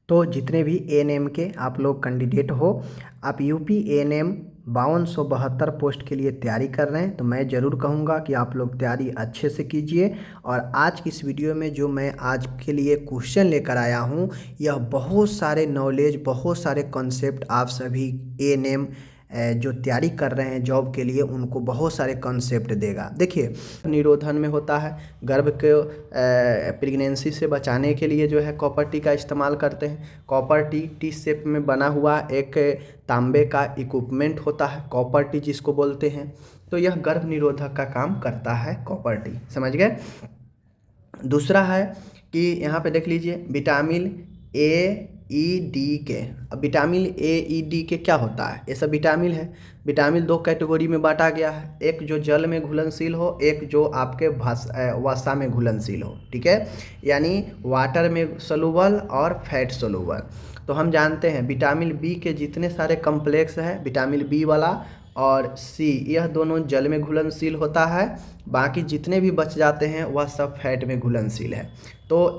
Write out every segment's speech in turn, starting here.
तो जितने भी एएनएम के आप लोग कैंडिडेट हो, आप यूपी एएनएम 5272 पोस्ट के लिए तैयारी कर रहे हैं, तो मैं ज़रूर कहूँगा कि आप लोग तैयारी अच्छे से कीजिए। और आज की इस वीडियो में जो मैं आज के लिए क्वेश्चन लेकर आया हूँ, यह बहुत सारे नॉलेज, बहुत सारे कॉन्सेप्ट आप सभी एएनएम जो तैयारी कर रहे हैं जॉब के लिए, उनको बहुत सारे कॉन्सेप्ट देगा। देखिए, निरोधन में होता है, गर्भ के प्रेगनेंसी से बचाने के लिए जो है कॉपर टी का इस्तेमाल करते हैं। कॉपर टी शेप में बना हुआ एक तांबे का इक्विपमेंट होता है, कॉपर टी जिसको बोलते हैं। तो यह गर्भ निरोधक का काम करता है कॉपर टी, समझ गए। दूसरा है कि यहाँ पे देख लीजिए विटामिन ए ई डी के। अब विटामिन ए ई डी के क्या होता है, ये सब विटामिन है। विटामिन दो कैटेगरी में बांटा गया है, एक जो जल में घुलनशील हो, एक जो आपके वसा में घुलनशील हो, ठीक है, यानी वाटर में सोलूबल और फैट सोलूबल। तो हम जानते हैं विटामिन बी के जितने सारे कम्प्लेक्स हैं, विटामिन बी वाला और सी, यह दोनों जल में घुलनशील होता है, बाकी जितने भी बच जाते हैं वह सब फैट में घुलनशील है। तो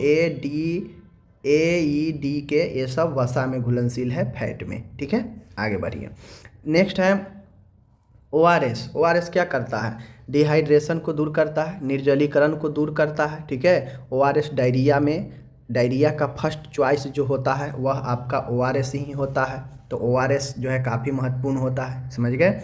ए ई डी के ये सब वसा में घुलनशील है, फैट में, ठीक है। आगे बढ़िए। नेक्स्ट है ओआरएस। ओआरएस क्या करता है, डिहाइड्रेशन को दूर करता है, निर्जलीकरण को दूर करता है, ठीक है। ओआरएस डायरिया का फर्स्ट चॉइस जो होता है वह आपका ओआरएस ही होता है। तो ओआरएस जो है काफ़ी महत्वपूर्ण होता है, समझ गए।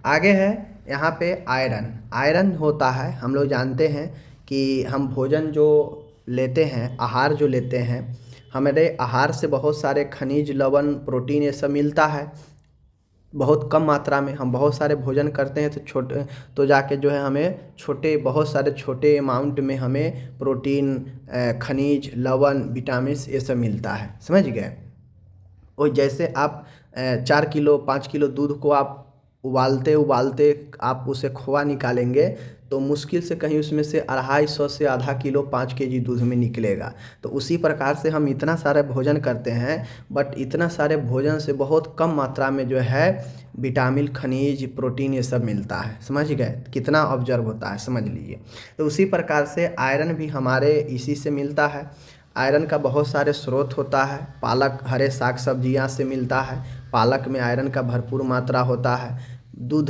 आगे है यहाँ पे आयरन होता है। हम लोग जानते हैं कि हम भोजन जो लेते हैं, आहार जो लेते हैं, हमारे आहार से बहुत सारे खनिज, लवण, प्रोटीन ये सब मिलता है बहुत कम मात्रा में। हम बहुत सारे भोजन करते हैं तो जाके जो है हमें बहुत सारे छोटे अमाउंट में हमें प्रोटीन, खनिज, लवण, विटामिन ये सब मिलता है, समझ गए। और जैसे आप 4 किलो 5 किलो दूध को आप उबालते आप उसे खोआ निकालेंगे तो मुश्किल से कहीं उसमें से 250 से आधा किलो 5 केजी दूध में निकलेगा। तो उसी प्रकार से हम इतना सारे भोजन करते हैं, बट इतना सारे भोजन से बहुत कम मात्रा में जो है विटामिन, खनिज, प्रोटीन ये सब मिलता है, समझ गए। कितना ऑब्जर्व होता है समझ लीजिए। तो उसी प्रकार से आयरन भी हमारे इसी से मिलता है। आयरन का बहुत सारे स्रोत होता है। पालक, हरे साग सब्जियाँ से मिलता है, पालक में आयरन का भरपूर मात्रा होता है। दूध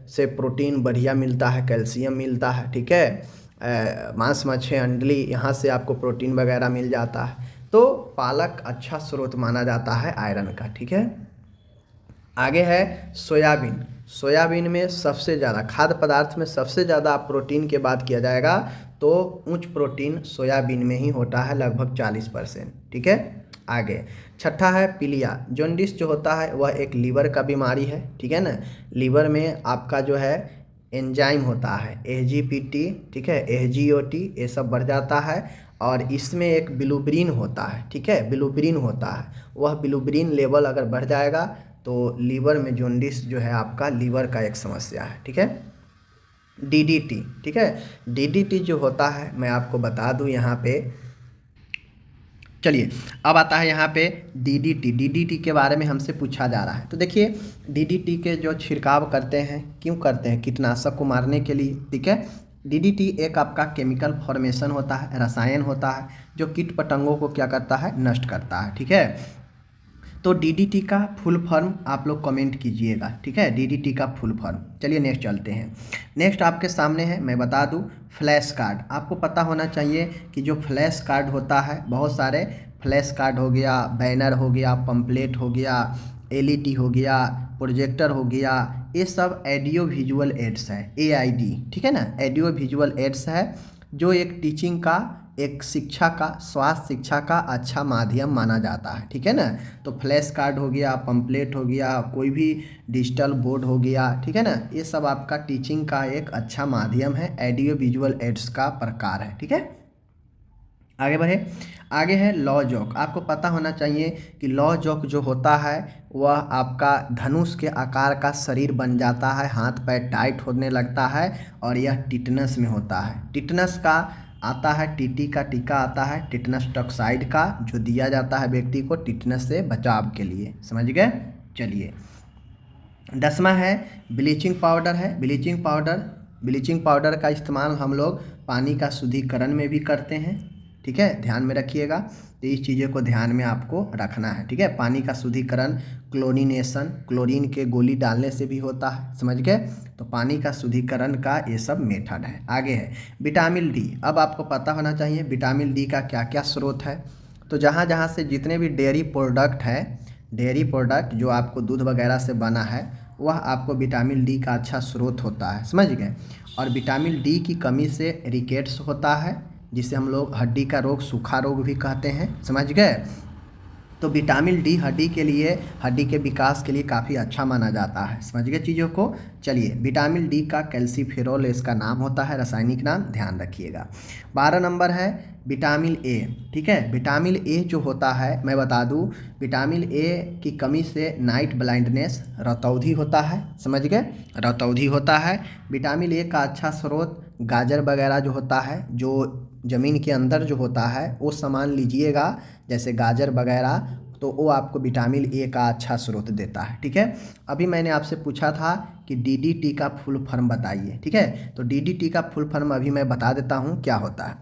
से प्रोटीन बढ़िया मिलता है, कैल्शियम मिलता है, ठीक है। मांस, मच्छी, अंडली, यहाँ से आपको प्रोटीन वगैरह मिल जाता है। तो पालक अच्छा स्रोत माना जाता है आयरन का, ठीक है। आगे है सोयाबीन में सबसे ज़्यादा, खाद्य पदार्थ में सबसे ज़्यादा प्रोटीन की बात किया जाएगा तो उच्च प्रोटीन सोयाबीन में ही होता है, लगभग 40%, ठीक है। आगे छठा है पीलिया। जॉन्डिस जो होता है वह एक लीवर का बीमारी है, ठीक है ना। लीवर में आपका जो है एंजाइम होता है एजीपीटी, ठीक है, एजीओटी, ये सब बढ़ जाता है। और इसमें एक बिलुब्रिन होता है, ठीक है, बिलुब्रिन होता है। वह बिलुब्रिन लेवल अगर बढ़ जाएगा तो लीवर में जॉन्डिस जो है आपका लीवर का एक समस्या है, ठीक है। डीडीटी, ठीक है, डीडीटी जो होता है मैं आपको बता दूं यहाँ पे। चलिए, अब आता है यहाँ पे डीडीटी के बारे में हमसे पूछा जा रहा है। तो देखिए, डीडीटी के जो छिड़काव करते हैं, क्यों करते हैं, कीटनाशक को मारने के लिए, ठीक है। डीडीटी एक आपका केमिकल फॉर्मेशन होता है, रसायन होता है जो कीट पतंगों को क्या करता है, नष्ट करता है, ठीक है। तो डीडीटी का फुल फॉर्म आप लोग कमेंट कीजिएगा, ठीक है, डीडीटी का फुल फॉर्म। चलिए नेक्स्ट चलते हैं। नेक्स्ट आपके सामने है, मैं बता दूं, फ्लैश कार्ड। आपको पता होना चाहिए कि जो फ्लैश कार्ड होता है, बहुत सारे फ्लैश कार्ड हो गया, बैनर हो गया, पम्पलेट हो गया, एलईडी हो गया, प्रोजेक्टर हो गया, ये सब ऑडियो विजुअल एड्स है, एआईडी, ठीक है ना। ऑडियो विजुअल एड्स है जो एक टीचिंग का, एक शिक्षा का, स्वास्थ्य शिक्षा का अच्छा माध्यम माना जाता है, ठीक है ना। तो फ्लैश कार्ड हो गया, पम्पलेट हो गया, कोई भी डिजिटल बोर्ड हो गया, ठीक है ना, ये सब आपका टीचिंग का एक अच्छा माध्यम है, ऑडियो विजुअल एड्स का प्रकार है, ठीक है। आगे बढ़े। आगे है लॉ जॉक। आपको पता होना चाहिए कि लॉ जॉक जो होता है वह आपका धनुष के आकार का शरीर बन जाता है, हाथ पैर टाइट होने लगता है, और यह टिटनस में होता है। टिटनस का आता है, टीटी का टीका आता है, टिटनस टॉक्साइड का, जो दिया जाता है व्यक्ति को टिटनस से बचाव के लिए, समझ गए। चलिए, 10वां है ब्लीचिंग पाउडर है। ब्लीचिंग पाउडर का इस्तेमाल हम लोग पानी का शुद्धिकरण में भी करते हैं, ठीक है, ध्यान में रखिएगा। तो इस चीज़ों को ध्यान में आपको रखना है, ठीक है। पानी का शुद्धिकरण क्लोरीनेशन, क्लोरीन के गोली डालने से भी होता है, समझ गए। तो पानी का शुद्धिकरण का ये सब मेथड है। आगे है विटामिन डी। अब आपको पता होना चाहिए विटामिन डी का क्या क्या स्रोत है। तो जहाँ जहाँ से जितने भी डेयरी प्रोडक्ट है, डेयरी प्रोडक्ट जो आपको दूध वगैरह से बना है, वह आपको विटामिन डी का अच्छा स्रोत होता है, समझ गए। और विटामिन डी की कमी से रिकेट्स होता है, जिसे हम लोग हड्डी का रोग, सूखा रोग भी कहते हैं, समझ गए। तो विटामिन डी हड्डी के लिए, हड्डी के विकास के लिए काफ़ी अच्छा माना जाता है, समझ गए चीज़ों को। चलिए, विटामिन डी का कैल्सीफेरोल इसका नाम होता है, रासायनिक नाम, ध्यान रखिएगा। 12 नंबर है विटामिन ए, ठीक है। विटामिन ए जो होता है, मैं बता दूं, विटामिन ए की कमी से नाइट ब्लाइंडनेस, रतौंधी होता है, समझ गए, रतौंधी होता है। विटामिन ए का अच्छा स्रोत गाजर वगैरह जो होता है, जो ज़मीन के अंदर जो होता है, वो सामान लीजिएगा, जैसे गाजर वगैरह, तो वो आपको विटामिन ए का अच्छा स्रोत देता है, ठीक है। अभी मैंने आपसे पूछा था कि डीडीटी का फुल फॉर्म बताइए, ठीक है। तो डीडीटी का फुल फॉर्म अभी मैं बता देता हूँ क्या होता है।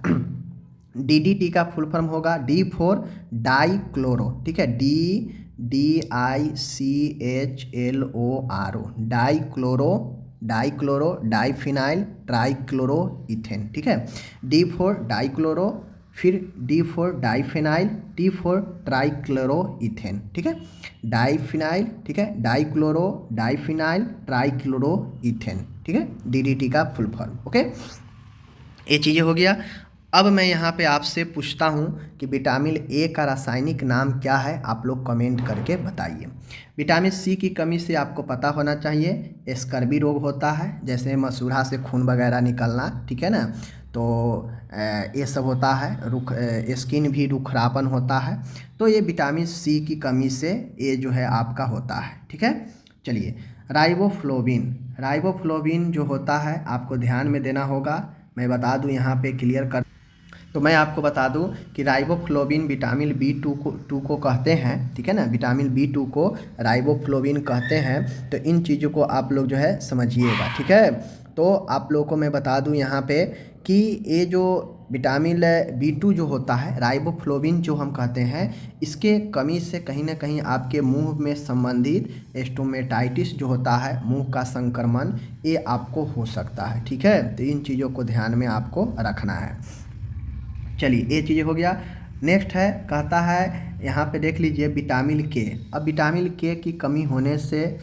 डीडीटी का फुल फॉर्म होगा डी फॉर डाइक्लोरो, ठीक है, DICHLORO, dichloro, diphenyl trichloro ethane, ठीक है। डी फॉर डाइक्लोरो, फिर D for diphenyl, T for trichloro ethane, ठीक है, डाइफिनाइल, ठीक है, डाइक्लोरो, डाइफिनाइल ट्राइक्लोरो इथेन, ठीक है, डीडीटी का फुल फॉर्म। ओके, ये चीज़ें हो गया। अब मैं यहाँ पे आपसे पूछता हूँ कि विटामिन ए का रासायनिक नाम क्या है, आप लोग कमेंट करके बताइए। विटामिन सी की कमी से आपको पता होना चाहिए स्कर्वी रोग होता है, जैसे मसूड़ा से खून वगैरह निकलना, ठीक है ना। तो ये सब होता है, स्किन भी रुखरापन होता है। तो ये विटामिन सी की कमी से ये जो है आपका होता है, ठीक है। चलिए, राइबोफ्लोविन जो होता है आपको ध्यान में देना होगा, मैं बता दूं यहाँ पे क्लियर कर। तो मैं आपको बता दूं कि राइबोफ्लोविन विटामिन B2 को कहते हैं, ठीक है ना, विटामिन B2 को राइबोफ्लोविन कहते हैं। तो इन चीज़ों को आप लोग जो है समझिएगा, ठीक है। तो आप लोगों को मैं बता दूं यहाँ पे कि ये जो विटामिन B2 जो होता है, राइबोफ्लोविन जो हम कहते हैं, इसके कमी से कहीं ना कहीं आपके मुंह में संबंधित स्टोमेटाइटिस जो होता है, मुंह का संक्रमण, ये आपको हो सकता है, ठीक है। तो इन चीज़ों को ध्यान में आपको रखना है। चलिए, ये चीज़ें हो गया। नेक्स्ट है, कहता है यहाँ पे देख लीजिए विटामिन के। अब विटामिन के की कमी होने से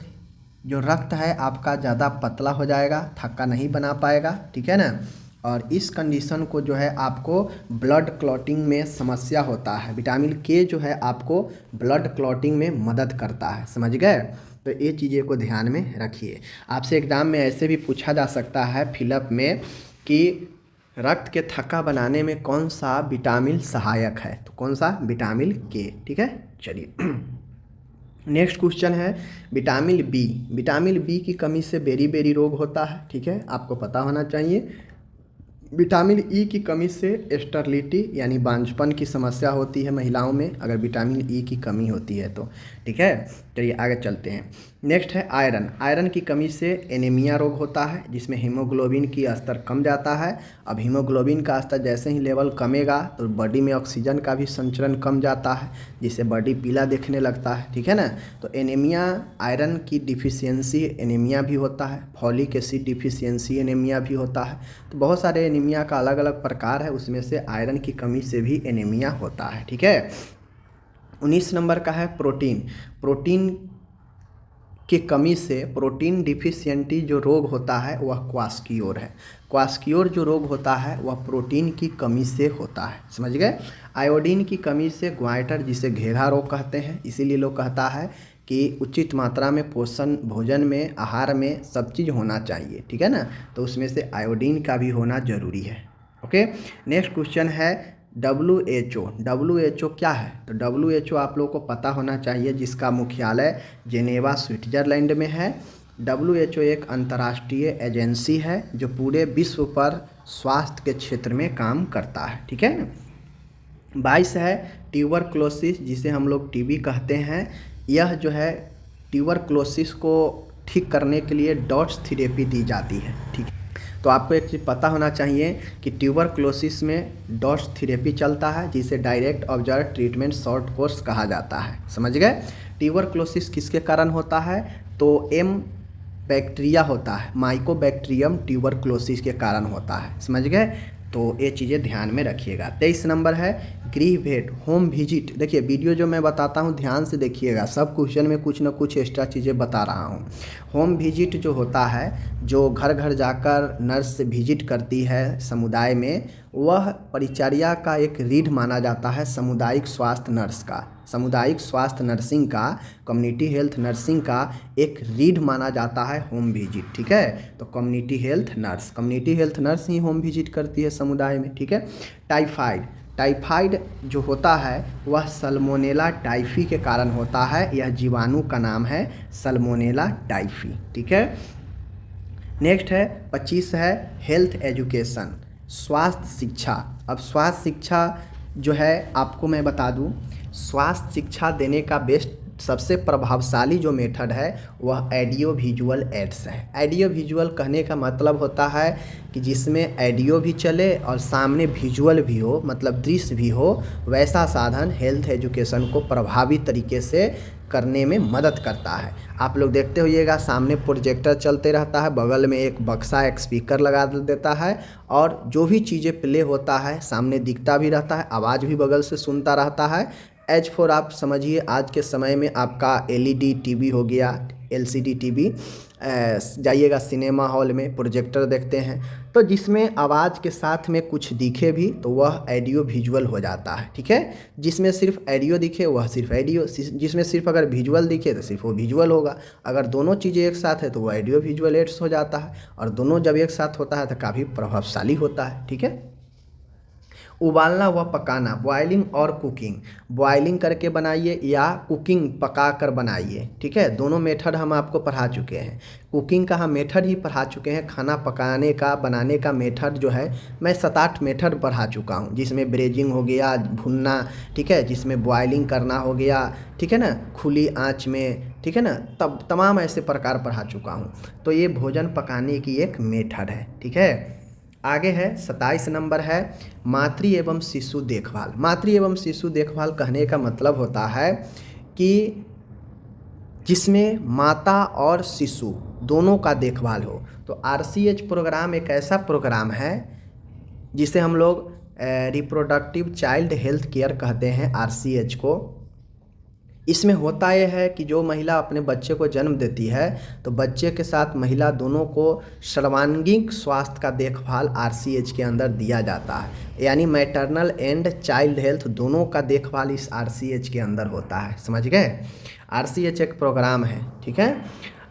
जो रक्त है आपका ज़्यादा पतला हो जाएगा, थक्का नहीं बना पाएगा, ठीक है ना। और इस कंडीशन को जो है आपको ब्लड क्लॉटिंग में समस्या होता है। विटामिन के जो है आपको ब्लड क्लॉटिंग में मदद करता है, समझ गए। तो ये चीज़ें को ध्यान में रखिए। आपसे एग्ज़ाम में ऐसे भी पूछा जा सकता है फिलअप में कि रक्त के थक्का बनाने में कौन सा विटामिन सहायक है, तो कौन सा, विटामिन के, ठीक है। चलिए, नेक्स्ट क्वेश्चन है विटामिन बी। विटामिन बी की कमी से बेरी रोग होता है, ठीक है, आपको पता होना चाहिए। विटामिन ई की कमी से स्टरलिटी यानी बांझपन की समस्या होती है महिलाओं में, अगर विटामिन ई की कमी होती है तो, ठीक है। चलिए आगे चलते हैं। नेक्स्ट है आयरन। आयरन की कमी से एनीमिया रोग होता है, जिसमें हीमोग्लोबिन की स्तर कम जाता है। अब हीमोग्लोबिन का स्तर जैसे ही लेवल कमेगा तो बॉडी में ऑक्सीजन का भी संचरण कम जाता है, जिससे बॉडी पीला दिखने लगता है, ठीक है ना। तो एनीमिया, आयरन की डिफिशियंसी एनीमिया भी होता है, फॉलिक एसिड डिफिशियंसी एनीमिया भी होता है। तो बहुत सारे एनीमिया का अलग अलग प्रकार है, उसमें से आयरन की कमी से भी एनीमिया होता है, ठीक है। 19 नंबर का है प्रोटीन की कमी से, प्रोटीन डिफिशियंटी जो रोग होता है वह क्वास्कियोर है। क्वास्कियोर जो रोग होता है वह प्रोटीन की कमी से होता है, समझ गए। आयोडीन की कमी से ग्वाइटर, जिसे घेघा रोग कहते हैं, इसीलिए लोग कहता है कि उचित मात्रा में पोषण भोजन में, आहार में सब चीज़ होना चाहिए, ठीक है ना। तो उसमें से आयोडीन का भी होना ज़रूरी है। ओके, नेक्स्ट क्वेश्चन है WHO क्या है, तो WHO आप लोगों को पता होना चाहिए, जिसका मुख्यालय जेनेवा स्विट्जरलैंड में है। WHO एक अंतर्राष्ट्रीय एजेंसी है जो पूरे विश्व पर स्वास्थ्य के क्षेत्र में काम करता है, ठीक है ना। 22 है ट्यूबरक्लोसिस, जिसे हम लोग TB कहते हैं। यह जो है ट्यूबरक्लोसिस को ठीक करने के लिए डॉट्स थेरेपी दी जाती है, ठीक है। तो आपको एक चीज़ पता होना चाहिए कि ट्यूबरक्लोसिस में डॉस थेरेपी चलता है, जिसे direct observe treatment short course कहा जाता है। समझ गए। ट्यूबरक्लोसिस किसके कारण होता है? तो एम बैक्टीरिया होता है, माइकोबैक्टीरियम ट्यूबरक्लोसिस के कारण होता है। समझ गए। तो ये चीज़ें ध्यान में रखिएगा। 23 नंबर है गृह भेंट, होम विजिट। देखिए वीडियो जो मैं बताता हूँ ध्यान से देखिएगा, सब क्वेश्चन में कुछ ना कुछ एक्स्ट्रा चीज़ें बता रहा हूँ। होम विजिट जो होता है, जो घर घर जाकर नर्स विजिट करती है समुदाय में, वह परिचर्या का एक रीढ़ माना जाता है सामुदायिक स्वास्थ्य नर्स का। सामुदायिक स्वास्थ्य नर्सिंग का, कम्युनिटी हेल्थ नर्सिंग का एक रीढ़ माना जाता है होम विजिट। ठीक है। तो कम्युनिटी हेल्थ नर्स ही होम विजिट करती है समुदाय में। ठीक है। टाइफाइड जो होता है वह सल्मोनेला टाइफी के कारण होता है। यह जीवाणु का नाम है सल्मोनेला टाइफी। ठीक है। नेक्स्ट है 25 है हेल्थ एजुकेशन, स्वास्थ्य शिक्षा। अब स्वास्थ्य शिक्षा जो है आपको मैं बता दूं, स्वास्थ्य शिक्षा देने का बेस्ट सबसे प्रभावशाली जो मेथड है वह ऑडियो विजुअल एड्स है। ऑडियो विजुअल कहने का मतलब होता है कि जिसमें ऑडियो भी चले और सामने विजुअल भी हो, मतलब दृश्य भी हो, वैसा साधन हेल्थ एजुकेशन को प्रभावी तरीके से करने में मदद करता है। आप लोग देखते होइएगा सामने प्रोजेक्टर चलते रहता है, बगल में एक बक्सा एक स्पीकर लगा देता है और जो भी चीज़ें प्ले होता है सामने दिखता भी रहता है, आवाज़ भी बगल से सुनता रहता है। एज फॉर आप समझिए आज के समय में आपका एलईडी टीवी हो गया, एलसीडी टीवी, जाइएगा सिनेमा हॉल में प्रोजेक्टर देखते हैं, तो जिसमें आवाज़ के साथ में कुछ दिखे भी तो वह ऑडियो विजुअल हो जाता है। ठीक है। जिसमें सिर्फ ऑडियो दिखे वह सिर्फ ऑडियो, जिसमें सिर्फ अगर विजुअल दिखे तो सिर्फ वो विजुअल होगा। अगर दोनों चीज़ें एक साथ है तो वह ऑडियो विजुअल एड्स हो जाता है, और दोनों जब एक साथ होता है तो काफ़ी प्रभावशाली होता है। ठीक है। उबालना व पकाना, बॉयलिंग और कुकिंग, बॉयलिंग करके बनाइए या कुकिंग पका कर बनाइए। ठीक है। दोनों मेथड हम आपको पढ़ा चुके हैं। कुकिंग का हम मेथड ही पढ़ा चुके हैं, खाना पकाने का बनाने का मेथड जो है मैं 7-8 मेथड पढ़ा चुका हूँ, जिसमें ब्रेजिंग हो गया, भुनना, ठीक है, जिसमें बॉयलिंग करना हो गया, ठीक है ना, खुली आंच में, ठीक है ना, तब तमाम ऐसे प्रकार पढ़ा चुका हूँ। तो ये भोजन पकाने की एक मेथड है। ठीक है। आगे है 27 नंबर है मातृ एवं शिशु देखभाल। मातृ एवं शिशु देखभाल कहने का मतलब होता है कि जिसमें माता और शिशु दोनों का देखभाल हो। तो आरसीएच प्रोग्राम एक ऐसा प्रोग्राम है जिसे हम लोग रिप्रोडक्टिव चाइल्ड हेल्थ केयर कहते हैं, आरसीएच को। इसमें होता यह है कि जो महिला अपने बच्चे को जन्म देती है तो बच्चे के साथ महिला दोनों को सर्वांगीण स्वास्थ्य का देखभाल आरसीएच के अंदर दिया जाता है, यानी मैटरनल एंड चाइल्ड हेल्थ दोनों का देखभाल इस आरसीएच के अंदर होता है। समझ गए। आरसीएच एक प्रोग्राम है। ठीक है।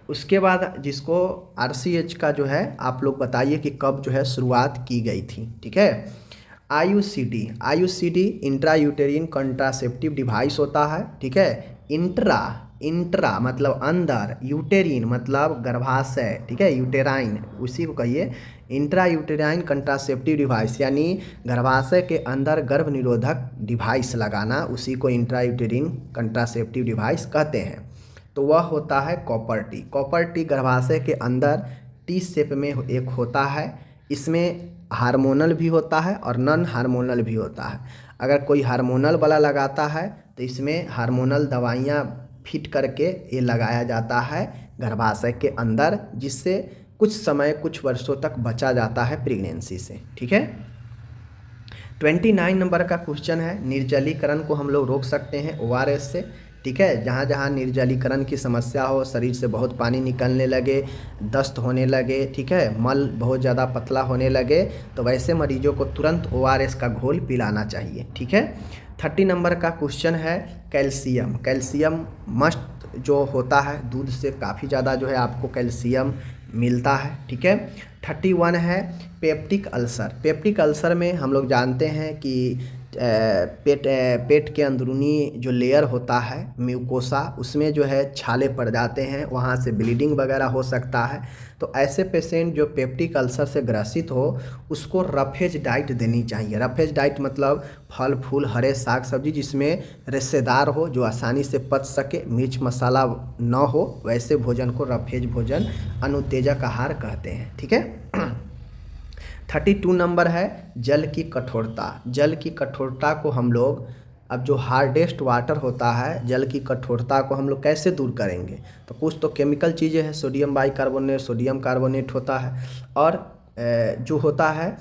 उसके बाद जिसको आरसीएच का जो है आप लोग बताइए कि कब जो है शुरुआत की गई थी। ठीक है। आईयूसीडी इंट्रा यूटेरिन कंट्रासेप्टिव डिवाइस होता है। ठीक है। इंट्रा मतलब अंदर, यूटेरिन मतलब गर्भाशय, ठीक है, यूटेराइन उसी को कहिए इंट्रा यूटेराइन कंट्रासेप्टिव डिवाइस, यानी गर्भाशय के अंदर गर्भ निरोधक डिवाइस लगाना, उसी को इंट्रा यूटेरिन कंट्रासेप्टिव डिवाइस कहते हैं। तो वह होता है कॉपर टी गर्भाशय के अंदर टी शेप में एक होता है। इसमें हार्मोनल भी होता है और नॉन हार्मोनल भी होता है। अगर कोई हार्मोनल वाला लगाता है तो इसमें हार्मोनल दवाइयाँ फिट करके ये लगाया जाता है गर्भाशय के अंदर, जिससे कुछ समय कुछ वर्षों तक बचा जाता है प्रेगनेंसी से। ठीक है। 29 नंबर का क्वेश्चन है निर्जलीकरण को हम लोग रोक सकते हैं ओआरएस से। ठीक है। जहाँ जहाँ निर्जलीकरण की समस्या हो, शरीर से बहुत पानी निकलने लगे, दस्त होने लगे, ठीक है, मल बहुत ज़्यादा पतला होने लगे, तो वैसे मरीजों को तुरंत ओआरएस का घोल पिलाना चाहिए। ठीक है। 30 नंबर का क्वेश्चन है कैल्शियम मस्ट जो होता है, दूध से काफ़ी ज़्यादा जो है आपको कैल्शियम मिलता है। ठीक है। 31 है पेप्टिक अल्सर में हम लोग जानते हैं कि पेट के अंदरूनी जो लेयर होता है म्यूकोसा, उसमें जो है छाले पड़ जाते हैं, वहाँ से ब्लीडिंग वगैरह हो सकता है। तो ऐसे पेशेंट जो पेप्टिक अल्सर से ग्रसित हो उसको रफेज डाइट देनी चाहिए। रफेज डाइट मतलब फल फूल हरे साग सब्जी जिसमें रेशेदार हो, जो आसानी से पच सके, मिर्च मसाला न हो, वैसे भोजन को रफेज भोजन अनुत्तेजक आहार कहते हैं। ठीक है। 32 नंबर है जल की कठोरता। जल की कठोरता को हम लोग, अब जो हार्डेस्ट वाटर होता है, जल की कठोरता को हम लोग कैसे दूर करेंगे? तो कुछ तो केमिकल चीज़ें हैं, सोडियम बाइकार्बोनेट, सोडियम कार्बोनेट होता है। और जो होता है,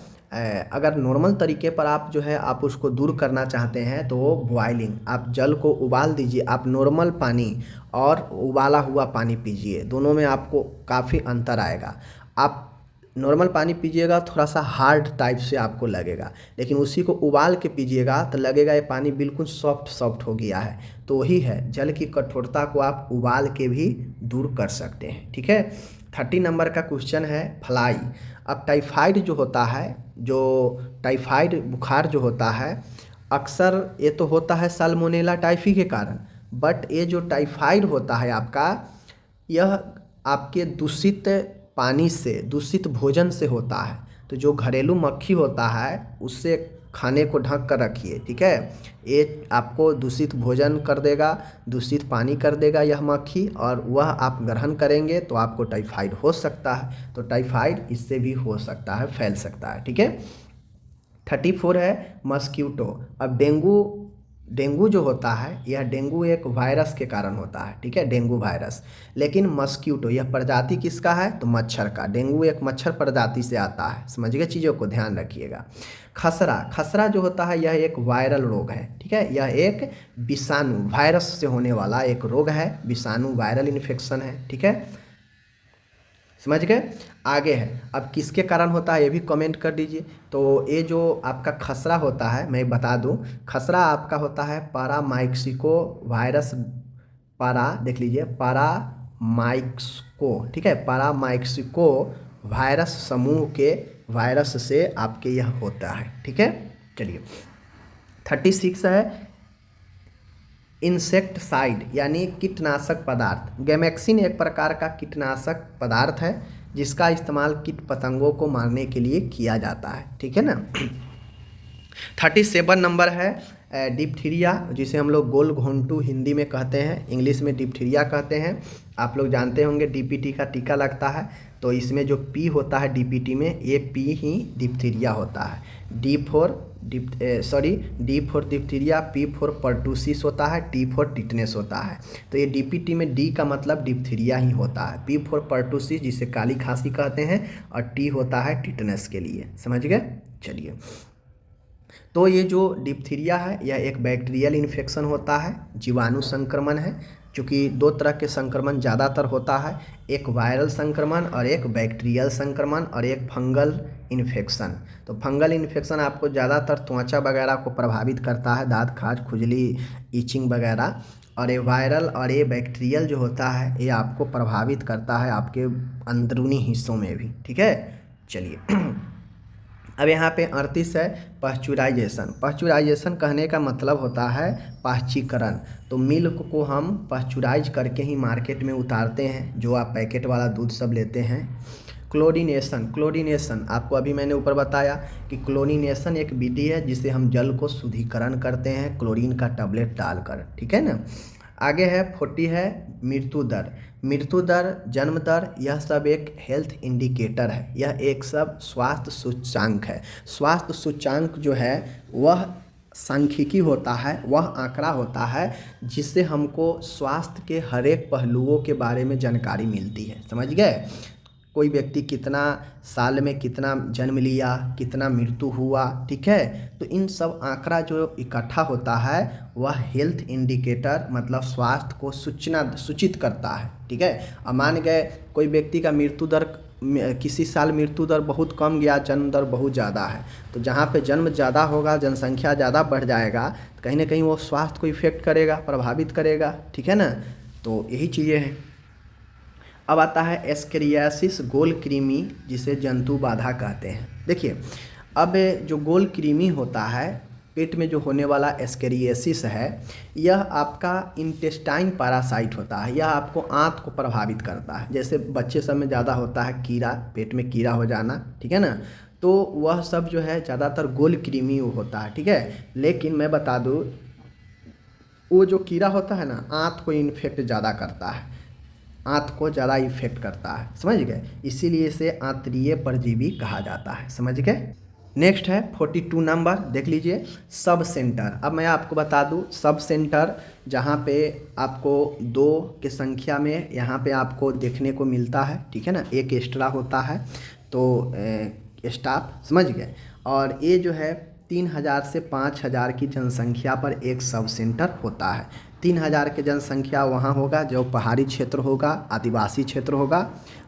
अगर नॉर्मल तरीके पर आप जो है आप उसको दूर करना चाहते हैं तो वो बॉइलिंग, आप जल को उबाल दीजिए। आप नॉर्मल पानी और उबाला हुआ पानी पीजिए, दोनों में आपको काफ़ी अंतर आएगा। आप नॉर्मल पानी पीजिएगा थोड़ा सा हार्ड टाइप से आपको लगेगा, लेकिन उसी को उबाल के पीजिएगा तो लगेगा ये पानी बिल्कुल सॉफ्ट सॉफ्ट हो गया है। तो वही है, जल की कठोरता को आप उबाल के भी दूर कर सकते हैं। ठीक है। 30 नंबर का क्वेश्चन है फ्लाई। अब टाइफाइड जो होता है, जो टाइफाइड बुखार जो होता है, अक्सर ये तो होता है साल्मोनेला टाइफी के कारण, बट ये जो टाइफाइड होता है आपका, यह आपके दूषित पानी से, दूषित भोजन से होता है। तो जो घरेलू मक्खी होता है उससे खाने को ढक कर रखिए। ठीक है। ये आपको दूषित भोजन कर देगा, दूषित पानी कर देगा यह मक्खी, और वह आप ग्रहण करेंगे तो आपको टाइफाइड हो सकता है। तो टाइफाइड इससे भी हो सकता है, फैल सकता है। ठीक है। 34 है मस्क्यूटो। अब डेंगू जो होता है, यह डेंगू एक वायरस के कारण होता है। ठीक है, डेंगू वायरस। लेकिन मस्क्यूटो यह प्रजाति किसका है? तो मच्छर का। डेंगू एक मच्छर प्रजाति से आता है। समझ गए, चीज़ों को ध्यान रखिएगा। खसरा, खसरा जो होता है यह एक वायरल रोग है। ठीक है, यह एक विषाणु वायरस से होने वाला एक रोग है, विषाणु वायरल इन्फेक्शन है। ठीक है, समझ गए। आगे है, अब किसके कारण होता है ये भी कमेंट कर दीजिए। तो ये जो आपका खसरा होता है, मैं बता दूं, खसरा आपका होता है पारामाइक्सिको वायरस। पारा देख लीजिए, पारामाइक्सको। ठीक है, पारामाइक्सिको वायरस समूह के वायरस से आपके यह होता है। ठीक है, चलिए। 36 है इंसेक्टिसाइड, यानी कीटनाशक पदार्थ। गैमेक्सिन एक प्रकार का कीटनाशक पदार्थ है जिसका इस्तेमाल कीट पतंगों को मारने के लिए किया जाता है। ठीक है ना। 37 नंबर है डिप्थीरिया, जिसे हम लोग गोल घोंटू हिंदी में कहते हैं, इंग्लिश में डिप्थीरिया कहते हैं। आप लोग जानते होंगे डीपीटी का टीका लगता है, तो इसमें जो पी होता है डीपीटी में, ये पी ही डिप्थीरिया होता है। D for diphtheria, P for pertussis होता है, टी फॉर टिटनेस होता है। तो ये डीपीटी में डी का मतलब डिप्थीरिया ही होता है, पी फॉर पर्टूसिस जिसे काली खांसी कहते हैं, और टी होता है टिटनेस के लिए। समझ गए, चलिए। तो ये जो डिप्थीरिया है यह एक बैक्टीरियल इन्फेक्शन होता है, जीवाणु संक्रमण है। चूँकि दो तरह के संक्रमण ज़्यादातर होता है, एक वायरल संक्रमण और एक बैक्टीरियल संक्रमण, और एक फंगल इन्फेक्शन। तो फंगल इन्फेक्शन आपको ज़्यादातर त्वचा वगैरह को प्रभावित करता है, दाँत खाज, खुजली, ईचिंग वगैरह। और ये वायरल और ये बैक्टीरियल जो होता है ये आपको प्रभावित करता है आपके अंदरूनी हिस्सों में भी। ठीक है, चलिए। अब यहाँ पे 38 है पाश्चुराइजेशन। पाश्चुराइजेशन कहने का मतलब होता है पाश्चीकरण। तो मिल्क को हम पाश्चुराइज करके ही मार्केट में उतारते हैं, जो आप पैकेट वाला दूध सब लेते हैं। क्लोरीनेशन, क्लोरीनेशन आपको अभी मैंने ऊपर बताया कि क्लोरीनेशन एक विधि है जिससे हम जल को शुद्धिकरण करते हैं क्लोरीन का टैबलेट डालकर। ठीक है ना। आगे है 40 है मृत्यु दर। मृत्यु दर, जन्म दर, यह सब एक हेल्थ इंडिकेटर है, यह एक सब स्वास्थ्य सूचांक है। स्वास्थ्य सूचांक जो है वह सांख्यिकी होता है, वह आंकड़ा होता है जिससे हमको स्वास्थ्य के हर एक पहलुओं के बारे में जानकारी मिलती है। समझ गए, कोई व्यक्ति कितना साल में कितना जन्म लिया, कितना मृत्यु हुआ। ठीक है, तो इन सब आंकड़ा जो इकट्ठा होता है वह हेल्थ इंडिकेटर मतलब स्वास्थ्य को सूचित करता है। ठीक है, अब मान गए कोई व्यक्ति का मृत्यु दर, किसी साल मृत्यु दर बहुत कम गया, जन्म दर बहुत ज़्यादा है, तो जहाँ पे जन्म ज़्यादा होगा, जनसंख्या ज़्यादा बढ़ जाएगा, तो कहीं ना कहीं वो स्वास्थ्य को इफेक्ट करेगा, प्रभावित करेगा। ठीक है ना, तो यही चीज़ें हैं। अब आता है एस्केरियासिस गोल कृमि, जिसे जंतु बाधा कहते हैं। देखिए, अब जो गोल कृमि होता है, पेट में जो होने वाला एस्केरियासिस है, यह आपका इंटेस्टाइन पैरासाइट होता है, यह आपको आंत को प्रभावित करता है। जैसे बच्चे सब में ज़्यादा होता है कीड़ा, पेट में कीड़ा हो जाना। ठीक है ना, तो वह सब जो है ज़्यादातर गोल कृमि होता है। ठीक है, लेकिन मैं बता दूँ, वो जो कीड़ा होता है ना, आंत को इन्फेक्ट ज़्यादा करता है। आंत को ज़्यादा इफेक्ट करता है, समझ गए, इसीलिए इसे आंतरीय परजीवी कहा जाता है, समझ गए। नेक्स्ट है 42 नंबर, देख लीजिए सब सेंटर। अब मैं आपको बता दूं सब सेंटर जहाँ पे आपको 2 की संख्या में यहाँ पे आपको देखने को मिलता है, ठीक है ना, एक एक्स्ट्रा होता है तो स्टाफ, समझ गए। और ये जो है 3000 से 5000 की जनसंख्या पर एक सब सेंटर होता है। 3000 की जनसंख्या वहाँ होगा जो पहाड़ी क्षेत्र होगा, आदिवासी क्षेत्र होगा।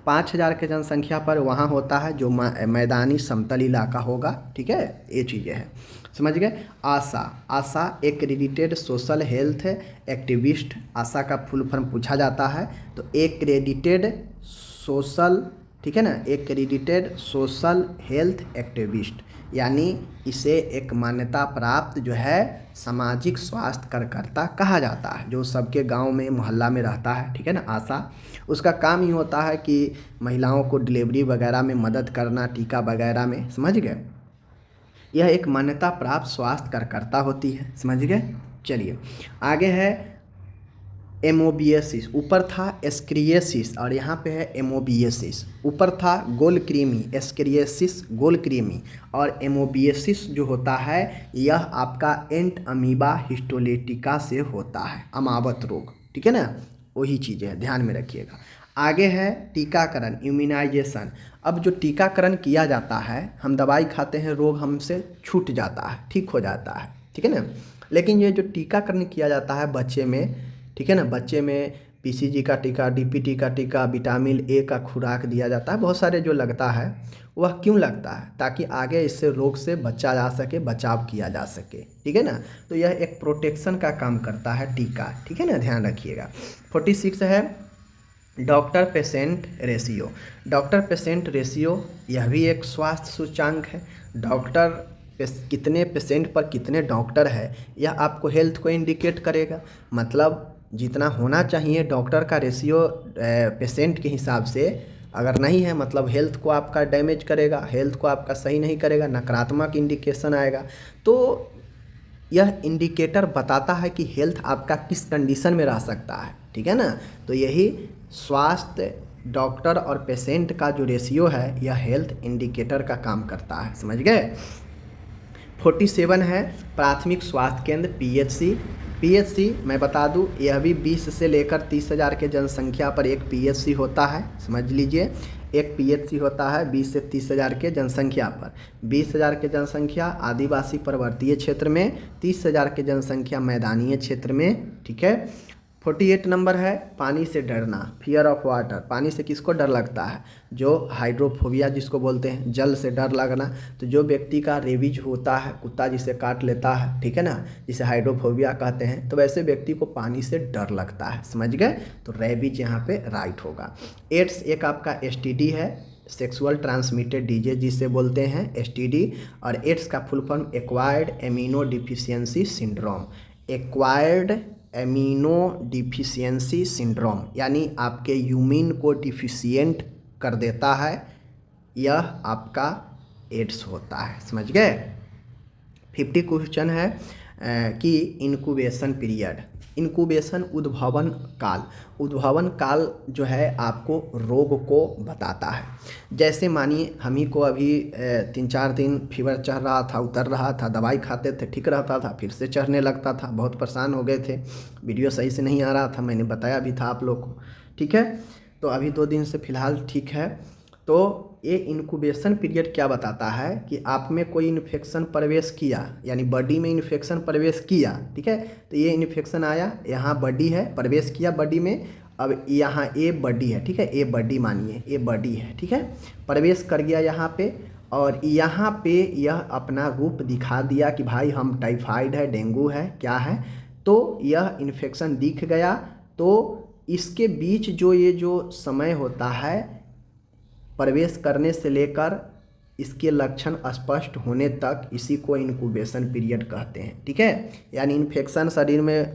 5000 की जनसंख्या पर वहाँ होता है जो मैदानी समतल इलाका होगा, ठीक है, ये चीज़ें हैं, समझ गए। आशा, आशा एक्रेडिटेड सोशल हेल्थ एक्टिविस्ट, आशा का फुल फॉर्म पूछा जाता है तो एक्रेडिटेड सोशल, ठीक है ना, एक्रेडिटेड सोशल हेल्थ एक्टिविस्ट, यानी इसे एक मान्यता प्राप्त जो है सामाजिक स्वास्थ्य कार्यकर्ता कहा जाता है, जो सबके गांव में मोहल्ला में रहता है, ठीक है ना। आशा, उसका काम ही होता है कि महिलाओं को डिलीवरी वगैरह में मदद करना, टीका वगैरह में, समझ गए। यह एक मान्यता प्राप्त स्वास्थ्य कार्यकर्ता होती है, समझ गए। चलिए आगे है एमोबियसिस, ऊपर था एस्क्रिएसिस और यहाँ पे है एमोबियसिस। ऊपर था गोल क्रीमी, एस्क्रिएसिस गोल क्रीमी, और एमोबियसिस जो होता है यह आपका एंट अमीबा हिस्टोलेटिका से होता है, अमावत रोग, ठीक है ना, वही चीज़ें हैं, ध्यान में रखिएगा। आगे है टीकाकरण, इम्यूनाइजेशन। अब जो टीकाकरण किया जाता है, हम दवाई खाते हैं, रोग हमसे छूट जाता है, ठीक हो जाता है, ठीक है ना, लेकिन ये जो टीकाकरण किया जाता है बच्चे में, ठीक है ना, बच्चे में पीसीजी का टीका, डीपीटी का टीका, विटामिन ए का खुराक दिया जाता है, बहुत सारे जो लगता है, वह क्यों लगता है, ताकि आगे इससे रोग से बचा जा सके, बचाव किया जा सके, ठीक है ना। तो यह एक प्रोटेक्शन का काम करता है टीका, ठीक है ना, ध्यान रखिएगा। 46 है doctor patient ratio. Doctor patient ratio यह भी एक स्वास्थ्य सूचांक है। डॉक्टर कितने पेशेंट पर कितने डॉक्टर है, यह आपको हेल्थ को इंडिकेट करेगा। मतलब जितना होना चाहिए डॉक्टर का रेशियो पेशेंट के हिसाब से अगर नहीं है, मतलब हेल्थ को आपका डैमेज करेगा, हेल्थ को आपका सही नहीं करेगा, नकारात्मक इंडिकेशन आएगा। तो यह इंडिकेटर बताता है कि हेल्थ आपका किस कंडीशन में रह सकता है, ठीक है ना। तो यही स्वास्थ्य डॉक्टर और पेशेंट का जो रेशियो है, यह हेल्थ इंडिकेटर का काम करता है, समझ गए। 47 है प्राथमिक स्वास्थ्य केंद्र, पीएचसी। पीएचसी मैं बता दूं, यह भी 20 से लेकर 30,000 के जनसंख्या पर एक पीएचसी होता है, समझ लीजिए। एक पीएचसी होता है 20 से 30,000 के जनसंख्या पर। 20,000 के जनसंख्या आदिवासी पर्वतीय क्षेत्र में, 30,000 के जनसंख्या मैदानीय क्षेत्र में, ठीक है। 48 नंबर है पानी से डरना, फियर ऑफ वाटर। पानी से किसको डर लगता है, जो हाइड्रोफोबिया जिसको बोलते हैं, जल से डर लगना। तो जो व्यक्ति का रेबीज होता है, कुत्ता जिसे काट लेता है, ठीक है ना, जिसे हाइड्रोफोबिया कहते हैं, तो वैसे व्यक्ति को पानी से डर लगता है, समझ गए। तो रेबीज यहाँ पे राइट होगा। एड्स एक आपका एसटीडी है, सेक्सुअल ट्रांसमिटेड डिजीज जिसे बोलते हैं एसटीडी, और एड्स का full form acquired amino deficiency syndrome. Acquired amino deficiency syndrome, यानी आपके यूमिन को डिफिशियंट कर देता है, यह आपका एड्स होता है, समझ गए। 50 क्वेश्चन है कि इनक्यूबेशन पीरियड, इनक्यूबेशन उद्भवन काल। उद्भवन काल जो है आपको रोग को बताता है। जैसे मानिए हम ही को अभी 3-4 दिन फीवर चढ़ रहा था, उतर रहा था, दवाई खाते थे, ठीक रहता था, फिर से चढ़ने लगता था, बहुत परेशान हो गए थे, वीडियो सही से नहीं आ रहा था, मैंने बताया भी था आप लोग को, ठीक है। तो अभी 2 दिन से फ़िलहाल ठीक है। तो ये इनक्यूबेशन पीरियड क्या बताता है कि आप में कोई इन्फेक्शन प्रवेश किया, यानी बॉडी में इन्फेक्शन प्रवेश किया, ठीक है। तो ये इन्फेक्शन आया, यहाँ बॉडी है, प्रवेश किया बॉडी में, अब यहाँ ए बॉडी है, ठीक है, ए बॉडी मानिए, ए बॉडी है, ठीक है, प्रवेश कर गया यहाँ पे, और यहाँ पे यह अपना रूप दिखा दिया कि भाई हम टाइफाइड है, डेंगू है, क्या है। तो यह इन्फेक्शन दिख गया। तो इसके बीच जो ये जो समय होता है प्रवेश करने से लेकर इसके लक्षण स्पष्ट होने तक, इसी को इनक्यूबेशन पीरियड कहते हैं, ठीक है। यानी इन्फेक्शन शरीर में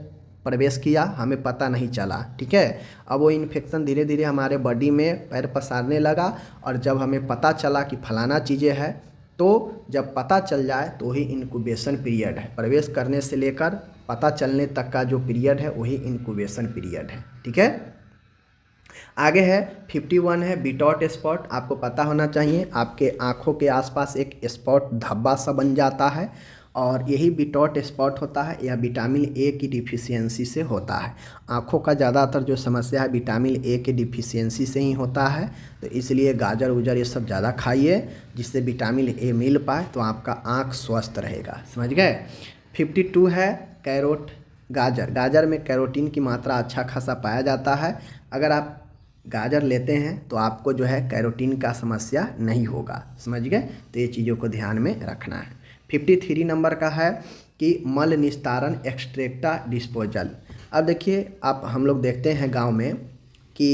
प्रवेश किया, हमें पता नहीं चला, ठीक है। अब वो इन्फेक्शन धीरे धीरे हमारे बॉडी में पैर पसारने लगा, और जब हमें पता चला कि फलाना चीज़ें है, तो जब पता चल जाए तो ही इनक्यूबेशन पीरियड है। प्रवेश करने से लेकर पता चलने तक का जो पीरियड है वही इनक्यूबेशन पीरियड है, ठीक है। आगे है 51 है बिटॉट स्पॉट। आपको पता होना चाहिए आपके आँखों के आसपास एक स्पॉट धब्बा सा बन जाता है और यही बिटॉट स्पॉट होता है, यह विटामिन ए की डिफिशियंसी से होता है। आँखों का ज़्यादातर जो समस्या है विटामिन ए के डिफिशियंसी से ही होता है, तो इसलिए गाजर उजर ये सब ज़्यादा खाइए जिससे विटामिन ए मिल पाए, तो आपका आँख स्वस्थ रहेगा। समझ गए। 52 है कैरोट गाजर। गाजर में कैरोटीन की मात्रा अच्छा खासा पाया जाता है। अगर आप गाजर लेते हैं तो आपको जो है कैरोटीन का समस्या नहीं होगा। समझ गए। तो ये चीज़ों को ध्यान में रखना है। 53 नंबर का है कि मल निस्तारण एक्सट्रैक्टा डिस्पोजल। अब देखिए आप हम लोग देखते हैं गांव में कि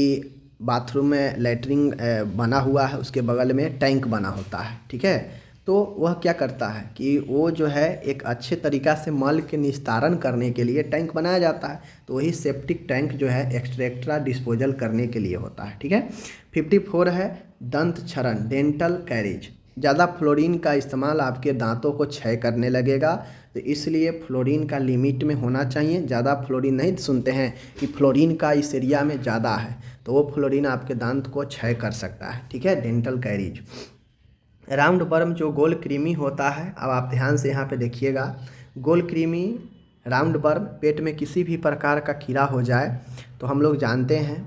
बाथरूम में लैट्रिन बना हुआ है, उसके बगल में टैंक बना होता है, ठीक है। तो वह क्या करता है कि वो जो है एक अच्छे तरीक़ा से मल के निस्तारण करने के लिए टैंक बनाया जाता है, तो वही सेप्टिक टैंक जो है एक्सट्रैक्टा डिस्पोजल करने के लिए होता है, ठीक है। 54 है दंत क्षरण डेंटल कैरिज। ज़्यादा फ्लोरीन का इस्तेमाल आपके दांतों को क्षय करने लगेगा, तो इसलिए फ्लोरीन का लिमिट में होना चाहिए। ज़्यादा फ्लोरीन नहीं सुनते हैं कि फ्लोरीन का इस एरिया में ज़्यादा है, तो वो फ्लोरीन आपके दांत को क्षय कर सकता है, ठीक है। Dental carriage. राउंड वर्म जो गोल कृमि होता है, अब आप ध्यान से यहाँ पे देखिएगा, गोल कृमि राउंड वर्म पेट में किसी भी प्रकार का कीड़ा हो जाए तो हम लोग जानते हैं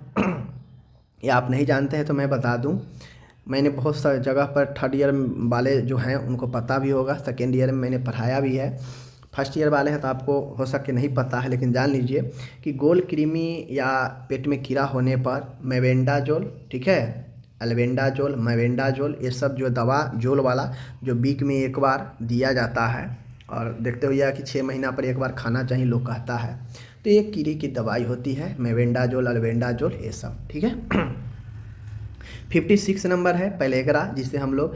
या आप नहीं जानते हैं तो मैं बता दूं, मैंने बहुत सारी जगह पर थर्ड ईयर वाले जो हैं उनको पता भी होगा, सेकेंड ईयर में मैंने पढ़ाया भी है। फर्स्ट ईयर वाले हैं तो आपको हो सके नहीं पता है, लेकिन जान लीजिए कि गोल कृमि या पेट में कीड़ा होने पर मेबेंडाजोल, ठीक है, अल्बेंडाजोल, मेबेंडाजोल, ये सब जो दवा जोल वाला जो वीक में एक बार दिया जाता है और देखते हुए कि 6 महीना पर एक बार खाना चाहिए लोग कहता है, तो ये कीड़ी की दवाई होती है मेबेंडाजोल, अल्बेंडाजोल, ये सब, ठीक है। 56 नंबर है पेलेग्रा, जिसे हम लोग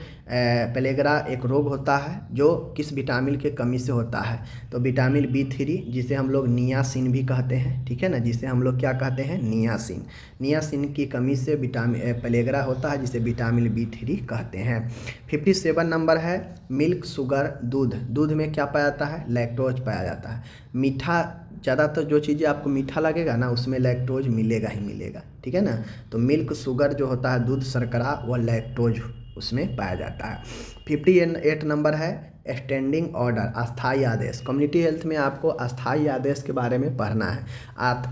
पेलेग्रा एक रोग होता है जो किस विटामिन के कमी से होता है, तो विटामिन B3 जिसे हम लोग नियासिन भी कहते हैं, ठीक है ना, जिसे हम लोग क्या कहते हैं, नियासिन। नियासिन की कमी से विटामिन पेलेग्रा होता है जिसे विटामिन B3 कहते हैं। 57 नंबर है मिल्क शुगर दूध। दूध में क्या पाया जाता है, लैक्टोज पाया जाता है। मीठा ज़्यादातर जो चीज़ें आपको मीठा लगेगा ना उसमें लैक्टोज मिलेगा ही मिलेगा, ठीक है ना। तो मिल्क शुगर जो होता है दूध शर्करा, वह लैक्टोज उसमें पाया जाता है। 58 नंबर है स्टैंडिंग ऑर्डर, अस्थाई आदेश। कम्युनिटी हेल्थ में आपको अस्थाई आदेश के बारे में पढ़ना है।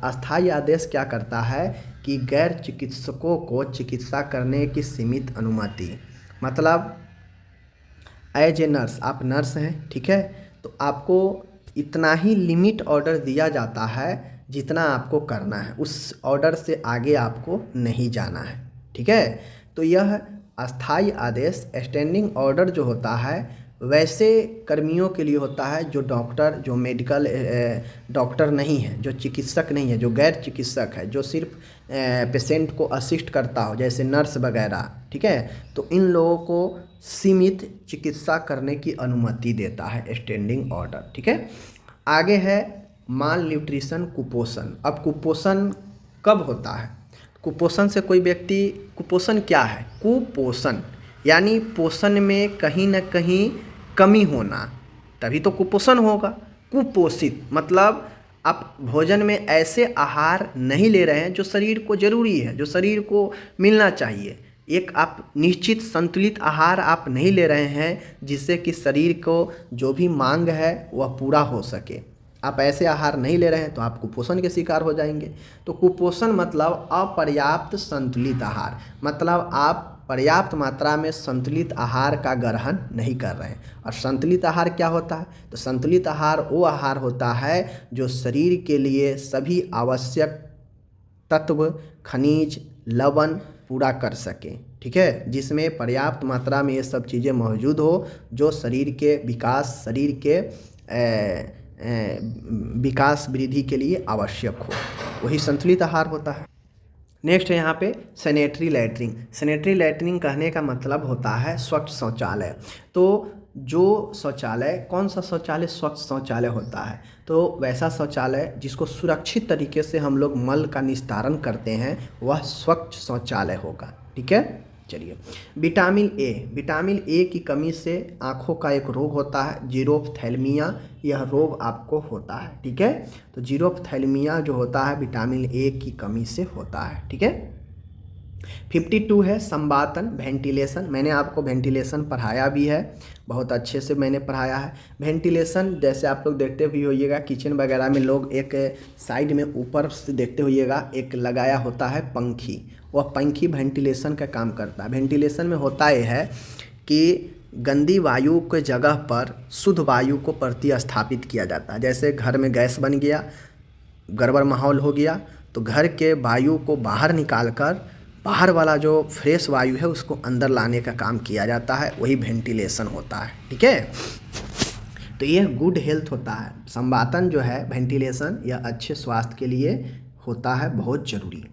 अस्थाई आदेश क्या करता है कि गैर चिकित्सकों को चिकित्सा करने की सीमित अनुमति, मतलब एज ए नर्स, आप नर्स हैं, ठीक है, तो आपको इतना ही लिमिट ऑर्डर दिया जाता है जितना आपको करना है, उस ऑर्डर से आगे आपको नहीं जाना है, ठीक है। तो यह अस्थाई आदेश स्टैंडिंग ऑर्डर जो होता है वैसे कर्मियों के लिए होता है जो डॉक्टर, जो मेडिकल डॉक्टर नहीं है, जो चिकित्सक नहीं है, जो गैर चिकित्सक है, जो सिर्फ पेशेंट को असिस्ट करता हो जैसे नर्स वगैरह, ठीक है, तो इन लोगों को सीमित चिकित्सा करने की अनुमति देता है स्टैंडिंग ऑर्डर, ठीक है। आगे है माल न्यूट्रिशन, कुपोषण। अब कुपोषण कब होता है, कुपोषण से कोई व्यक्ति, कुपोषण क्या है, कुपोषण यानी पोषण में कहीं ना कहीं कमी होना, तभी तो कुपोषण होगा। कुपोषित मतलब आप भोजन में ऐसे आहार नहीं ले रहे हैं जो शरीर को ज़रूरी है, जो शरीर को मिलना चाहिए। एक आप निश्चित संतुलित आहार आप नहीं ले रहे हैं जिससे कि शरीर को जो भी मांग है वह पूरा हो सके। आप ऐसे आहार नहीं ले रहे हैं तो आप कुपोषण के शिकार हो जाएंगे। तो कुपोषण मतलब अपर्याप्त संतुलित आहार, मतलब आप पर्याप्त मात्रा में संतुलित आहार का ग्रहण नहीं कर रहे हैं। और संतुलित आहार क्या होता है, तो संतुलित आहार वो आहार होता है जो शरीर के लिए सभी आवश्यक तत्व, खनिज, लवण पूरा कर सके, ठीक है, जिसमें पर्याप्त मात्रा में ये सब चीज़ें मौजूद हो जो शरीर के विकास, शरीर के विकास वृद्धि के लिए आवश्यक हो, वही संतुलित आहार होता है। नेक्स्ट है यहाँ पे सैनिटरी लैट्रिन। सैनिटरी लैट्रिन कहने का मतलब होता है स्वच्छ शौचालय। तो जो शौचालय, कौन सा शौचालय स्वच्छ शौचालय होता है, तो वैसा शौचालय जिसको सुरक्षित तरीके से हम लोग मल का निस्तारण करते हैं वह स्वच्छ शौचालय होगा, ठीक है। चलिए, विटामिन ए। विटामिन ए की कमी से आँखों का एक रोग होता है जीरोफ्थैल्मिया, यह रोग आपको होता है, ठीक है। तो जीरोफ्थैल्मिया जो होता है विटामिन ए की कमी से होता है, ठीक है। 52 है संवातन वेंटिलेशन। मैंने आपको वेंटिलेशन पढ़ाया भी है, बहुत अच्छे से मैंने पढ़ाया है। वेंटिलेशन जैसे आप लोग देखते भी होइएगा किचन वगैरह में लोग एक साइड में ऊपर से देखते होइएगा एक लगाया होता है पंखी, वह पंखी वेंटिलेशन का काम करता है। वेंटिलेशन में होता यह है कि गंदी वायु के जगह पर शुद्ध वायु को प्रतिस्थापित किया जाता है। जैसे घर में गैस बन गया, गड़बड़ माहौल हो गया, तो घर के वायु को बाहर निकाल कर बाहर वाला जो फ्रेश वायु है उसको अंदर लाने का काम किया जाता है, वही वेंटिलेशन होता है। ठीक है, तो यह गुड हेल्थ होता है। संवातन जो है वेंटिलेशन यह अच्छे स्वास्थ्य के लिए होता है, बहुत ज़रूरी।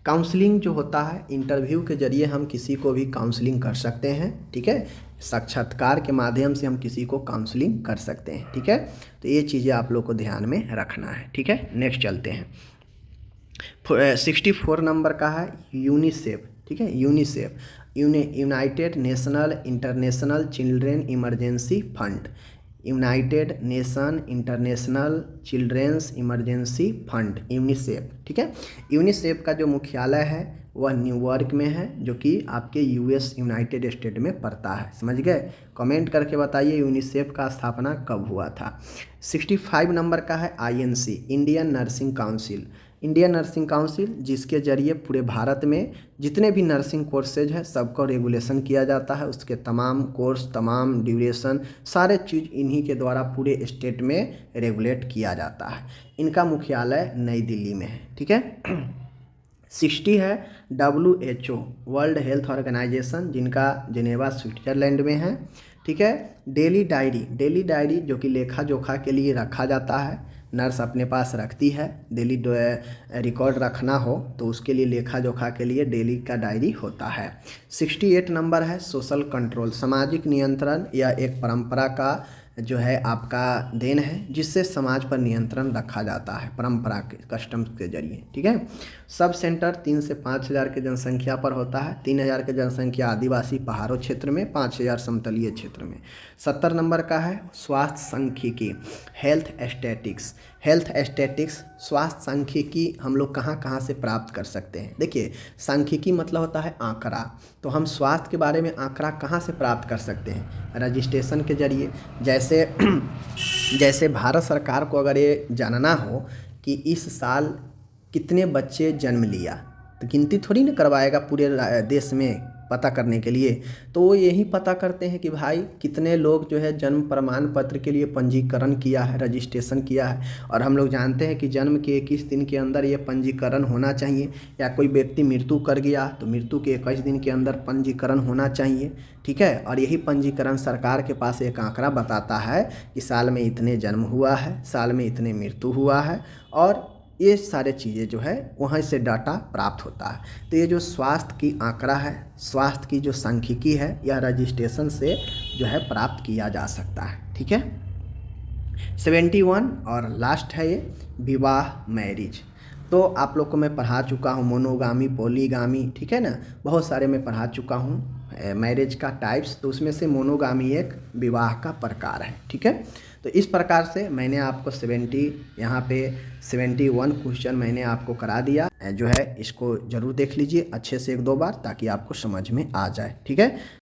काउंसलिंग जो होता है, इंटरव्यू के जरिए हम किसी को भी काउंसलिंग कर सकते हैं। ठीक है, साक्षात्कार के माध्यम से हम किसी को काउंसलिंग कर सकते हैं। ठीक है, तो ये चीज़ें आप लोग को ध्यान में रखना है। ठीक है, नेक्स्ट चलते हैं। 64 नंबर का है यूनिसेफ। ठीक है, UNICEF United National International Children Emergency Fund. United Nation International Children's Emergency Fund, UNICEF. ठीक है, यूनिसेफ का जो मुख्यालय है वह न्यूयॉर्क में है, जो कि आपके यूएस यूनाइटेड स्टेट में पड़ता है। समझ गए? कमेंट करके बताइए यूनिसेफ का स्थापना कब हुआ था। 65 नंबर का है INC, Indian nursing council. Indian nursing council जिसके जरिए पूरे भारत में जितने भी नर्सिंग कोर्सेज है सबको रेगुलेशन किया जाता है, उसके तमाम कोर्स, तमाम ड्यूरेशन, सारे चीज़ इन्हीं के द्वारा पूरे स्टेट में रेगुलेट किया जाता है। इनका मुख्यालय नई दिल्ली में है। ठीक है। 60 है WHO, वर्ल्ड हेल्थ ऑर्गेनाइजेशन, जिनका जिनेवा स्विट्जरलैंड में है। ठीक है। डेली डायरी जो कि लेखा जोखा के लिए रखा जाता है, नर्स अपने पास रखती है। डेली रिकॉर्ड रखना हो तो उसके लिए लेखा जोखा के लिए डेली का डायरी होता है। 68 नंबर है सोशल कंट्रोल, सामाजिक नियंत्रण या एक परंपरा का जो है आपका देन है, जिससे समाज पर नियंत्रण रखा जाता है परंपरा के कस्टम्स के जरिए। ठीक है। सब सेंटर 3 से 5,000 के जनसंख्या पर होता है। 3,000 के जनसंख्या आदिवासी पहाड़ों क्षेत्र में, 5,000 समतलीय क्षेत्र में। 70 नंबर का है स्वास्थ्य सांख्यिकी, हेल्थ स्टैटिक्स, स्वास्थ्य सांख्यिकी हम लोग कहाँ कहाँ से प्राप्त कर सकते हैं। देखिए, सांख्यिकी मतलब होता है आंकड़ा, तो हम स्वास्थ्य के बारे में आंकड़ा कहाँ से प्राप्त कर सकते हैं? रजिस्ट्रेशन के जरिए। जैसे भारत सरकार को अगर ये जानना हो कि इस साल कितने बच्चे जन्म लिया, तो गिनती थोड़ी ना करवाएगा पूरे देश में पता करने के लिए, तो वो यही पता करते हैं कि भाई कितने लोग जो है जन्म प्रमाण पत्र के लिए पंजीकरण किया है, रजिस्ट्रेशन किया है। और हम लोग जानते हैं कि जन्म के 21 दिन के अंदर ये पंजीकरण होना चाहिए, या कोई व्यक्ति मृत्यु कर गया तो मृत्यु के 21 दिन के अंदर पंजीकरण होना चाहिए। ठीक है। और यही पंजीकरण सरकार के पास एक आंकड़ा बताता है कि साल में इतने जन्म हुआ है, साल में इतने मृत्यु हुआ है, और ये सारे चीज़ें जो है वहाँ से डाटा प्राप्त होता है। तो ये जो स्वास्थ्य की आंकड़ा है, स्वास्थ्य की जो सांख्यिकी है, यह रजिस्ट्रेशन से जो है प्राप्त किया जा सकता है। ठीक है। 71 और लास्ट है ये विवाह, मैरिज। तो आप लोग को मैं पढ़ा चुका हूँ मोनोगामी, पॉलीगामी, ठीक है ना, बहुत सारे मैं पढ़ा चुका हूँ मैरिज का टाइप्स। तो उसमें से मोनोगामी एक विवाह का प्रकार है। ठीक है। तो इस प्रकार से मैंने आपको 71 क्वेश्चन मैंने आपको करा दिया जो है, इसको ज़रूर देख लीजिए अच्छे से 1-2 बार, ताकि आपको समझ में आ जाए। ठीक है।